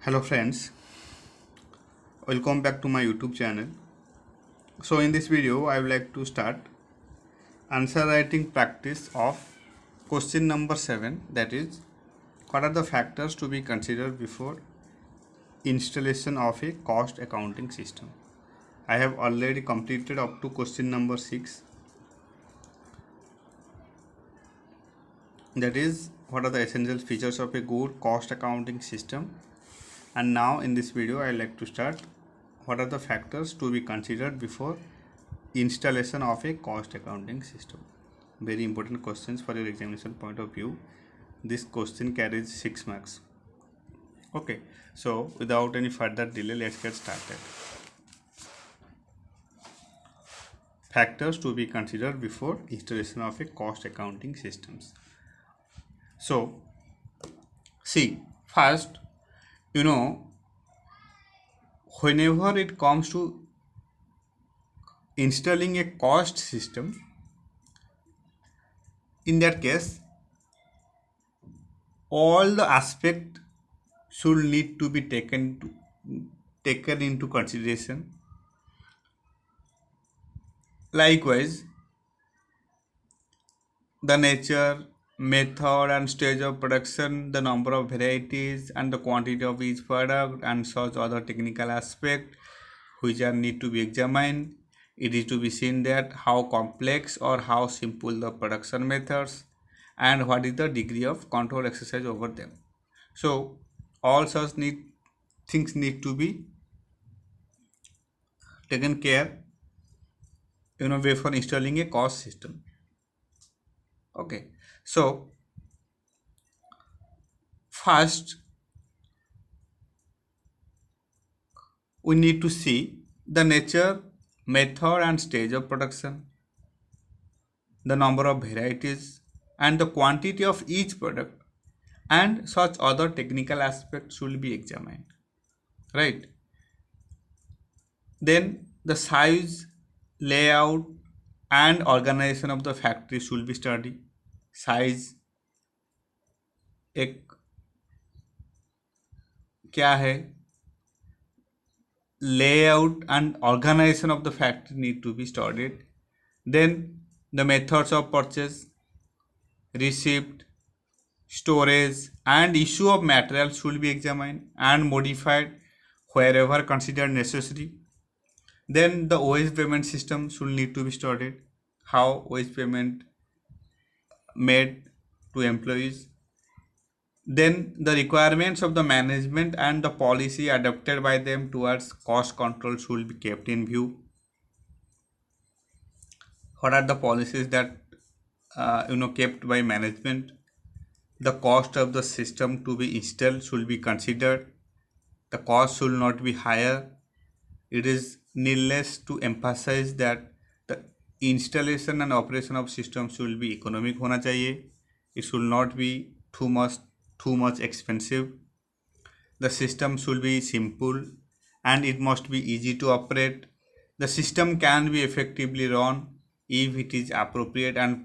Hello friends, welcome back to my YouTube channel. So in this video I would like to start answer writing practice of question number 7, that is, what are the factors to be considered before installation of a cost accounting system. I have already completed up to question number 6, that is, what are the essential features of a good cost accounting system. And now in this video I would like to start what are the factors to be considered before installation of a cost accounting system. Very important questions for your examination point of view. This question carries 6 marks. Okay, so without any further delay, let's get started. Factors to be considered before installation of a cost accounting systems. So see, first, you know, whenever it comes to installing a cost system, in that case all the aspect should need to be taken into consideration. Likewise, the nature, method and stage of production, the number of varieties and the quantity of each product, and such other technical aspect which are need to be examined. It is to be seen that how complex or how simple the production methods and what is the degree of control exercise over them. So all such things need to be taken care, before installing a cost system. Okay, so first we need to see the nature, method and stage of production, the number of varieties and the quantity of each product, and such other technical aspects should be examined, right? Then the size, layout and organization of the factory should be studied. Size एक क्या है, layout and organization of the factory need to be studied. Then the methods of purchase, receipt, storage and issue of material should be examined and modified wherever considered necessary. Then the wage payment system should need to be studied, how wage payment made to employees. Then the requirements of the management and the policy adopted by them towards cost control should be kept in view. What are the policies that kept by management? The cost of the system to be installed should be considered. The cost should not be higher. It is needless to emphasize that the installation and operation of system should be economic होना चाहिए. It should not be too much expensive. The system should be simple and it must be easy to operate. The system can be effectively run if it is appropriate and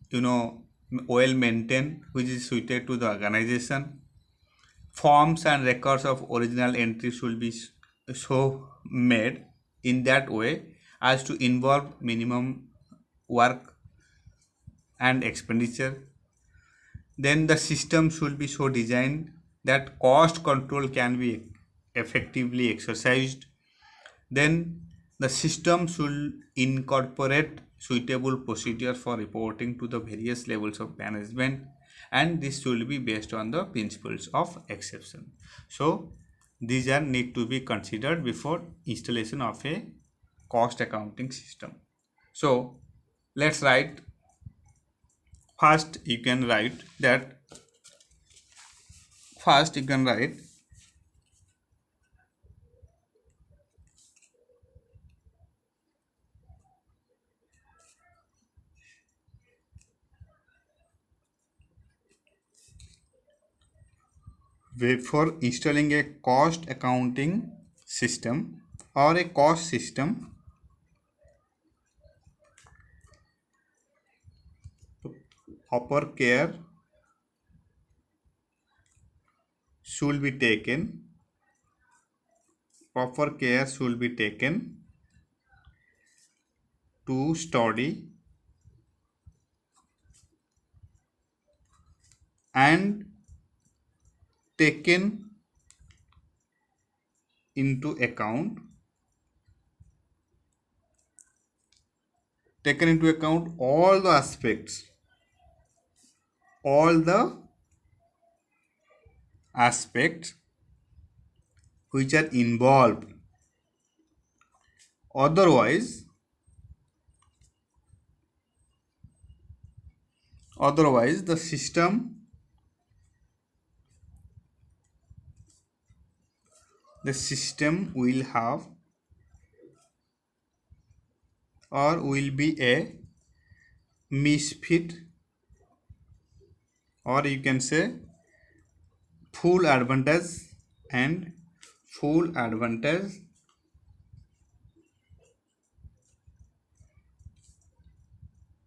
you know well maintained, which is suited to the organization. Forms and records of original entry should be so made in that way as to involve minimum work and expenditure. Then the system should be so designed that cost control can be effectively exercised. Then the system should incorporate suitable procedures for reporting to the various levels of management, and this should be based on the principles of exception. So these are need to be considered before installation of a cost accounting system. So let's write. First you can write that first you can write before installing a cost accounting system or a cost system, proper care should be taken, proper care should be taken to study and taken into account all the aspects which are involved. Otherwise the system will have or will be a misfit, or you can say full advantage, and full advantage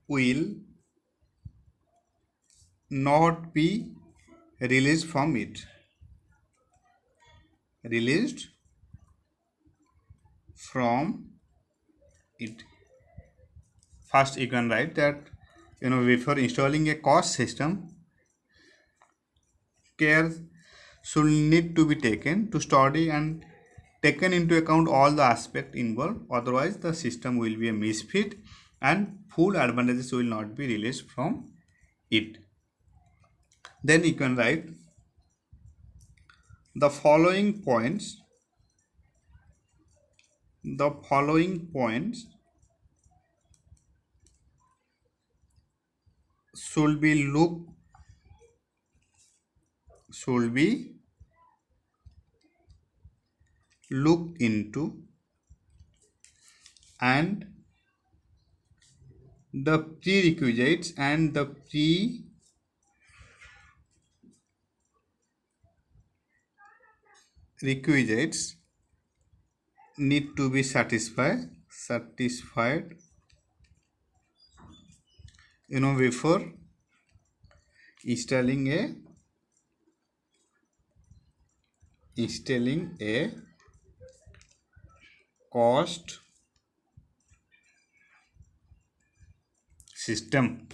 will not be released from it. Released from it. First, you can write that before installing a cost system, care should need to be taken to study and taken into account all the aspects involved. Otherwise, the system will be a misfit and full advantages will not be released from it. Then you can write the following points. The following points should be looked into, and the prerequisites need to be satisfied before installing a cost system.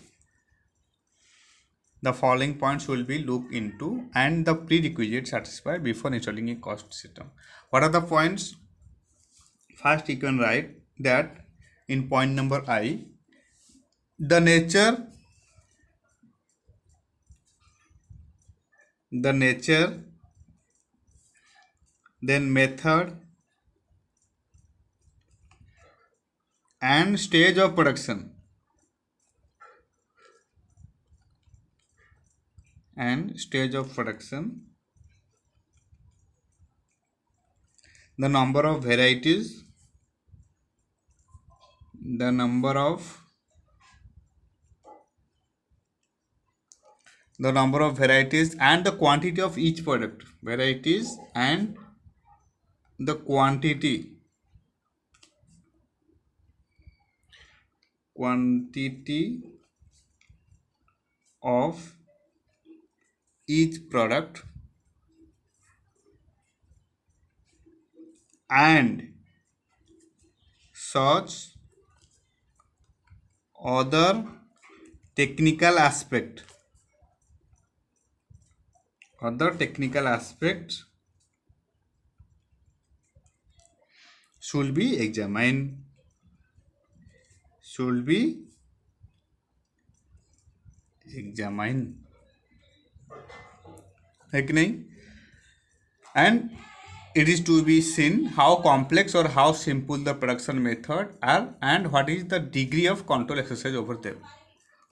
The following points will be looked into and the prerequisites satisfied before installing a cost system. What are the points? First, you can write that in point number I, the nature, then method and stage of production, the number of varieties, and the quantity of each product. Varieties and the quantity of each product, and such other technical aspects should be examined. है कि नहीं? And it is to be seen how complex or how simple the production method are and what is the degree of control exercise over them.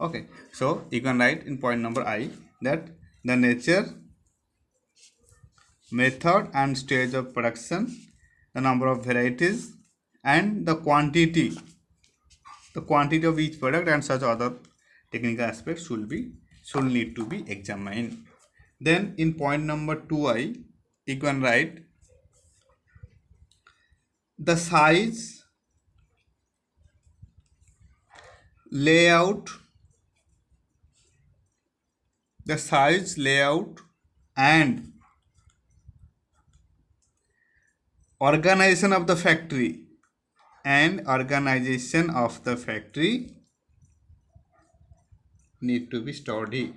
Okay, so you can write in point number I that the nature, method and stage of production, the number of varieties and the quantity of each product and such other technical aspects should need to be examined. Then in point number 2I, you can write the size, layout, and organization of the factory and organization of the factory need to be studied.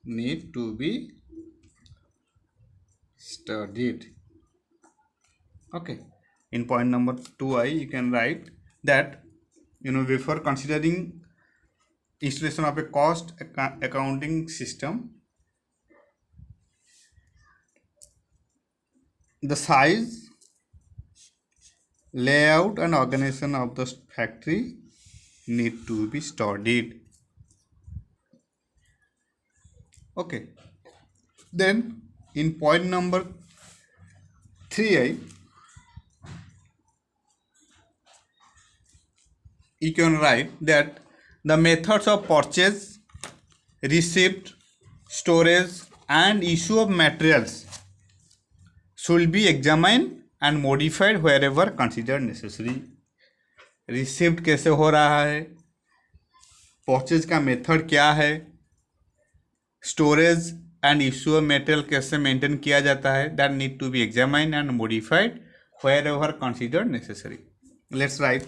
Need to be studied. Okay. In point number 2i, you can write that before considering installation of a cost accounting system, the size, layout, and organization of the factory need to be studied. Okay. Then in point number 3i, you can write that the methods of purchase, receipt, storage, and issue of materials should be examined and modified wherever considered necessary. Receipt कैसे हो रहा है, purchase का method क्या है, storage and issue of material कैसे maintain किया जाता है, that need to be examined and modified wherever considered necessary. Let's write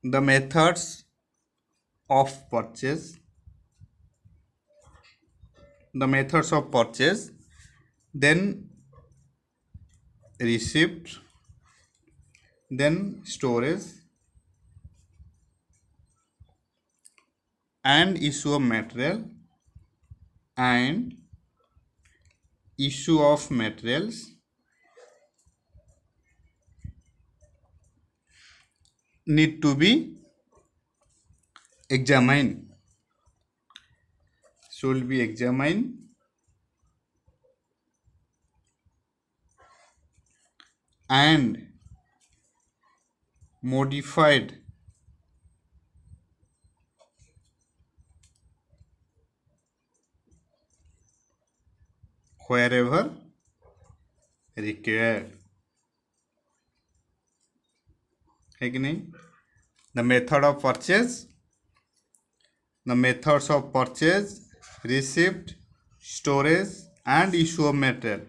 the methods of purchase, then receipt, then storage and issue of material and issue of materials need to be examined, should be examined and modified wherever required. है कि नहीं? The method of purchase, the methods of purchase, receipt, storage and issue of material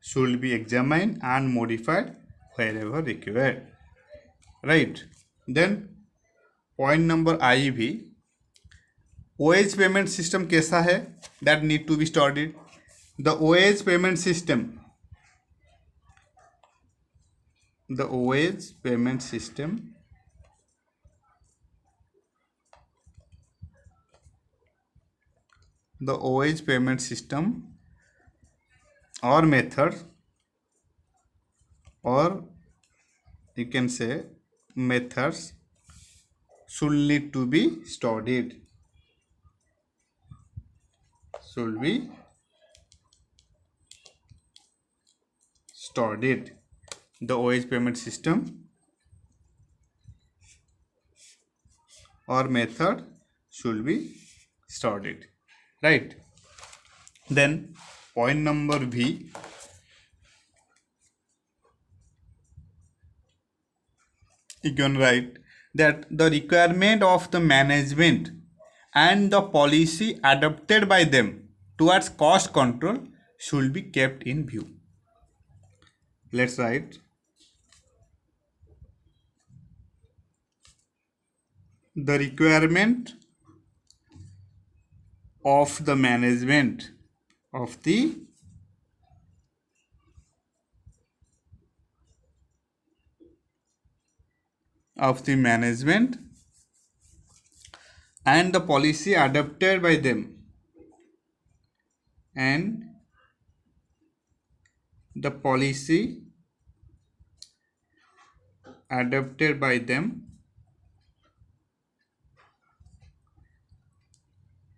should be examined and modified wherever required. Right. Then point number I भी, OH payment system कैसा है, that need to be studied. The OH payment system, the OH payment system or method, or you can say methods, should need to be studied, should be studied. The OH payment system or method should be studied. Right. Then point number V, you can write that the requirement of the management and the policy adopted by them towards cost control should be kept in view. Let's write the requirement of the management of the management and the policy adopted by them and the policy adopted by them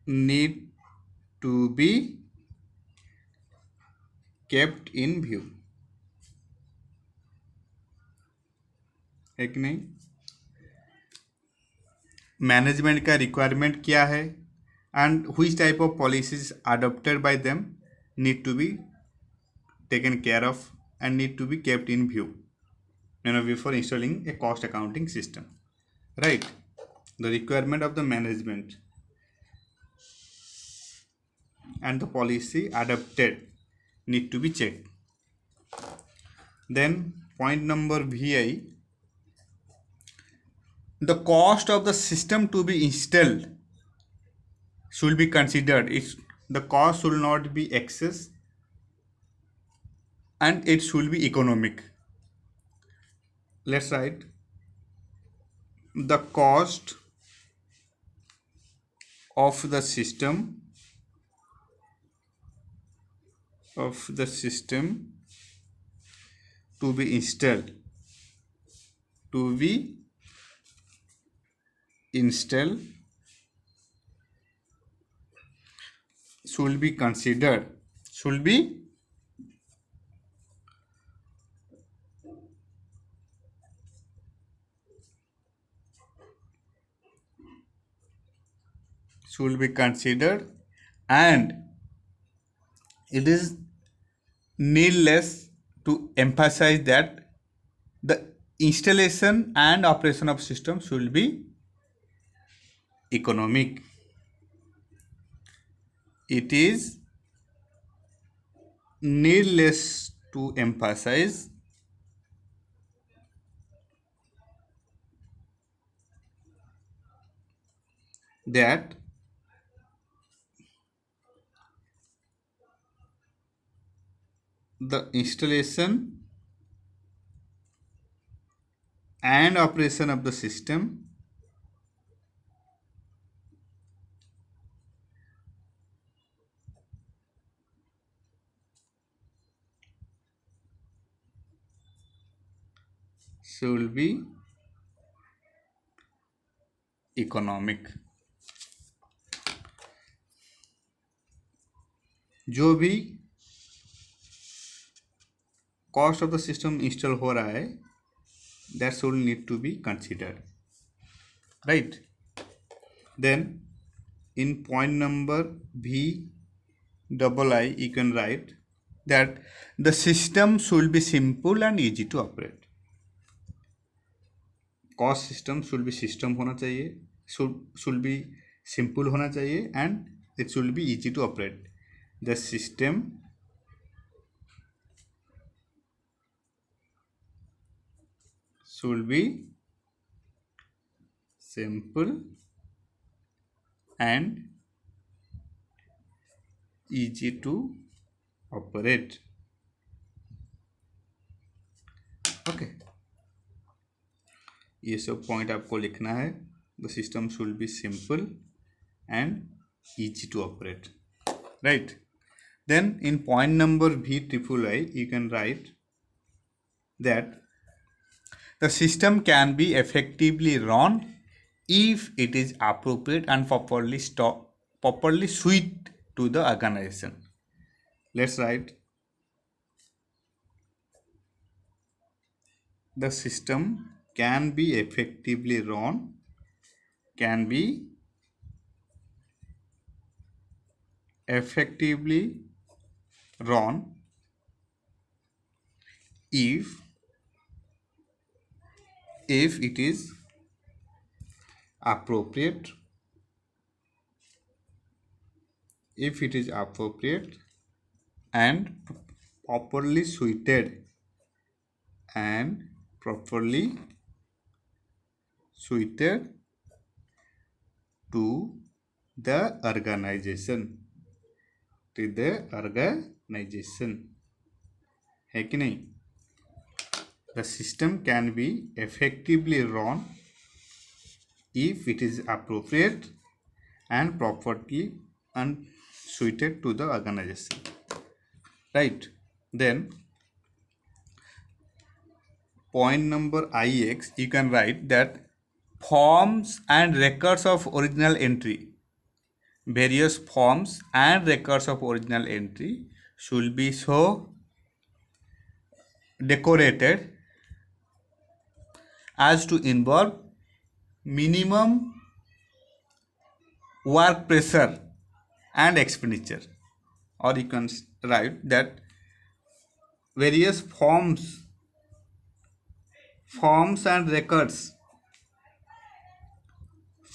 need to be kept in view. है कि नहीं? Management का requirement क्या है and which type of policies adopted by them need to be taken care of and need to be kept in view before installing a cost accounting system. Right. the requirement of the management and the policy adopted need to be checked. Then point number VI, the cost of the system to be installed should be considered. The cost should not be excess and it should be economic. Let's write the cost of the system to be installed should be considered should be considered, and it is needless to emphasize that the installation and operation of system should be economic. It is needless to emphasize that the installation and operation of the system should be economic. जो भी cost of the system install हो रहा है that should need to be considered, right? Then in point number VII you can write that the system should be simple and easy to operate. Cost system should be system होना चाहिए, should be simple होना चाहिए and it should be easy to operate. The system should be simple and easy to operate. Okay, ये सब point आपको लिखना है. The system should be simple and easy to operate, right? Then in point number VIII you can write that the system can be effectively run if it is appropriate and properly suited to the organization. Let's write the system can be effectively run if it is appropriate and properly suited to the organization है कि नहीं? The system can be effectively run if it is appropriate and properly and suited to the organization, right? Then point number IX you can write that forms and records of original entry, various forms and records of original entry should be so decorated as to involve minimum work pressure and expenditure. Or you can write that various forms and records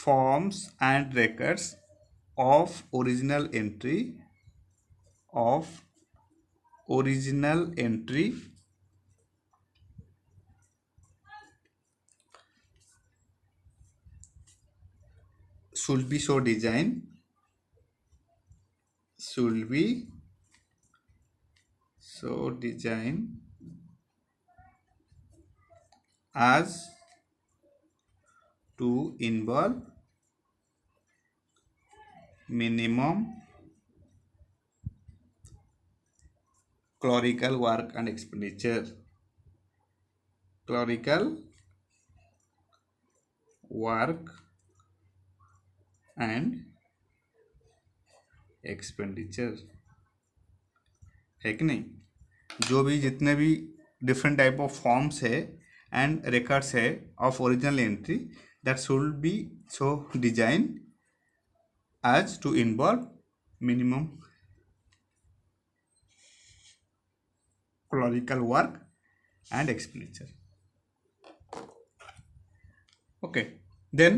forms and records of original entry should be so designed as to involve minimum clerical work and expenditure. Clerical work and expenditure है कि नहीं. जो भी जितने भी different type of forms है and records है of original entry that should be so design as to involve minimum clerical work and expenditure. Okay, then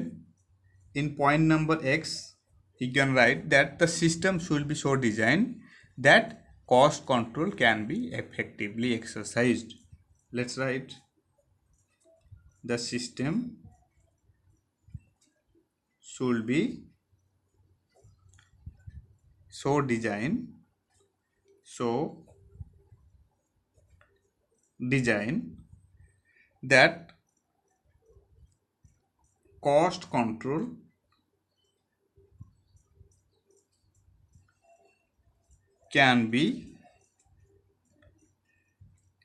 in point number X you can write that the system should be so designed that cost control can be effectively exercised. Let's write the system should be so designed that cost control can be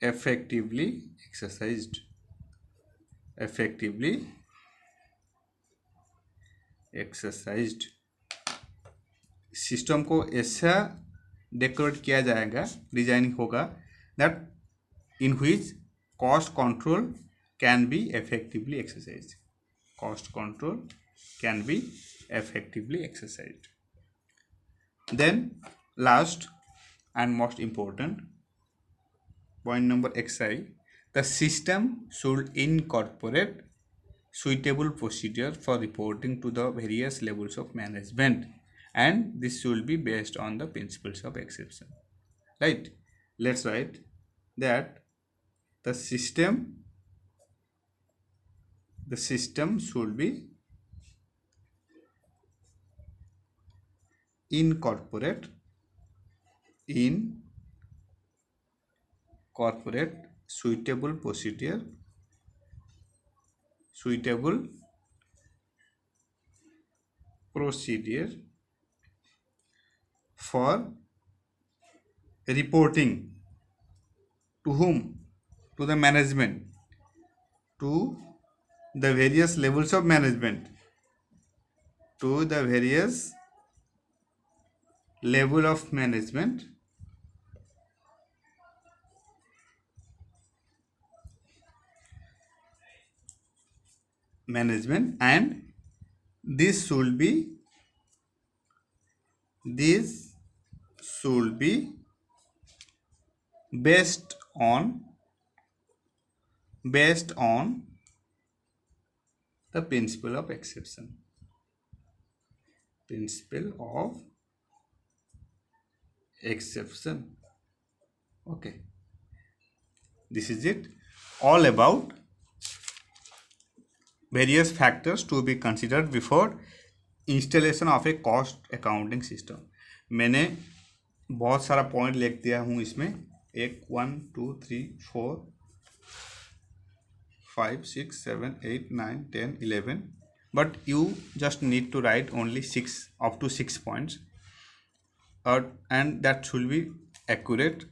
effectively exercised. System को ऐसा decorate किया जाएगा, designing होगा that in which cost control can be effectively exercised. Then last and most important point number XI, the system should incorporate suitable procedure for reporting to the various levels of management, and this should be based on the principles of exception. Right? Let's write that the system should be incorporate suitable procedure for reporting to whom? To the management, to the various levels of management, and this should be based on the principle of exception. Okay, this is it, all about various factors to be considered before installation of a cost accounting system. मैंने बहुत सारा point लिख दिया हूँ इसमें, 1 2 3 4 5 6 7 8 9 10 11, but you just need to write only 6 up to 6 points, and that should be accurate.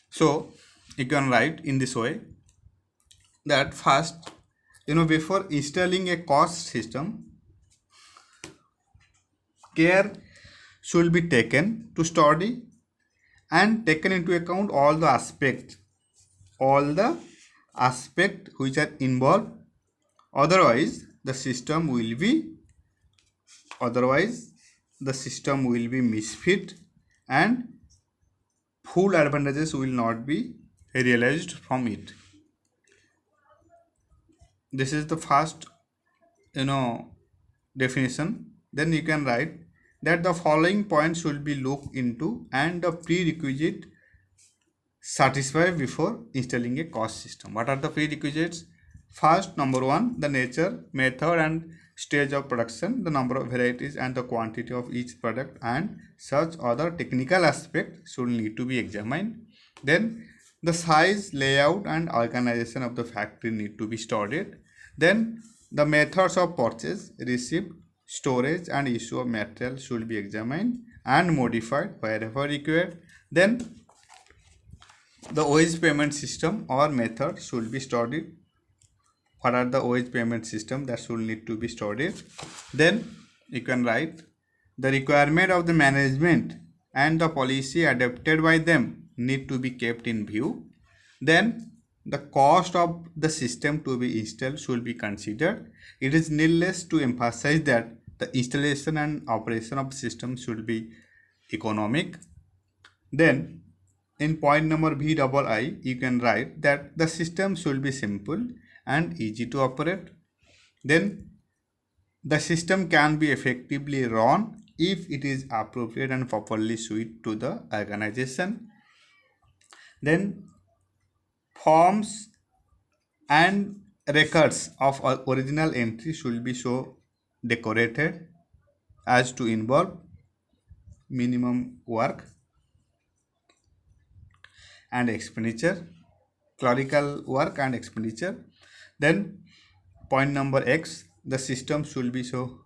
So you can write in this way that first, before installing a cost system, care should be taken to study and taken into account all the aspects which are involved. Otherwise the system will be misfit and full advantages will not be realized from it. This is the first you know definition, then you can write that the following points should be looked into and the prerequisite satisfied before installing a cost system. What are the prerequisites? First, number one, the nature, method and stage of production, the number of varieties and the quantity of each product, and such other technical aspects should need to be examined. Then the size, layout and organization of the factory need to be studied. Then the methods of purchase, receipt, storage and issue of material should be examined and modified wherever required. Then the wage payment system or method should be studied. What are the wage payment system that should need to be studied? Then you can write the requirement of the management and the policy adopted by them need to be kept in view. Then the cost of the system to be installed should be considered. It is needless to emphasize that the installation and operation of the system should be economic. Then in point number VII, you can write that the system should be simple and easy to operate. Then the system can be effectively run if it is appropriate and properly suited to the organization. Then forms and records of original entry should be so decorated as to involve minimum work and expenditure, clerical work and expenditure. Then point number X, the system should be so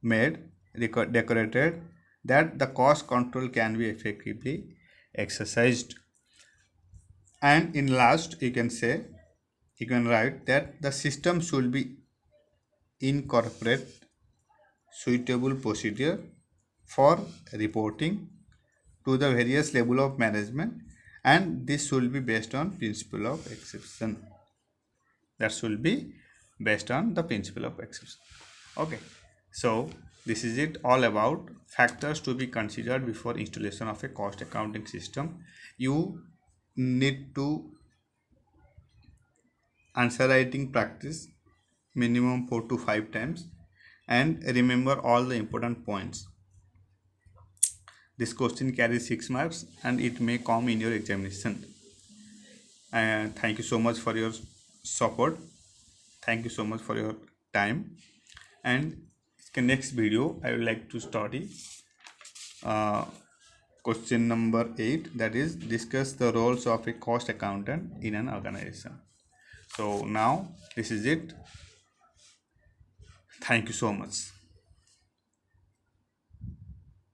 made, decorated that the cost control can be effectively exercised. And in last, you can write that the system should be incorporate suitable procedure for reporting to the various level of management, and this should be based on principle of exception. That should be based on the principle of exception. Okay, so this is it all about factors to be considered before installation of a cost accounting system. You need to answer writing practice minimum 4 to 5 times and remember all the important points. This question carries 6 marks and it may come in your examination. And thank you so much for your support. Thank you so much for your time. And in next video, I would like to study question number 8, that is discuss the roles of a cost accountant in an organization. So now this is it. Thank you so much.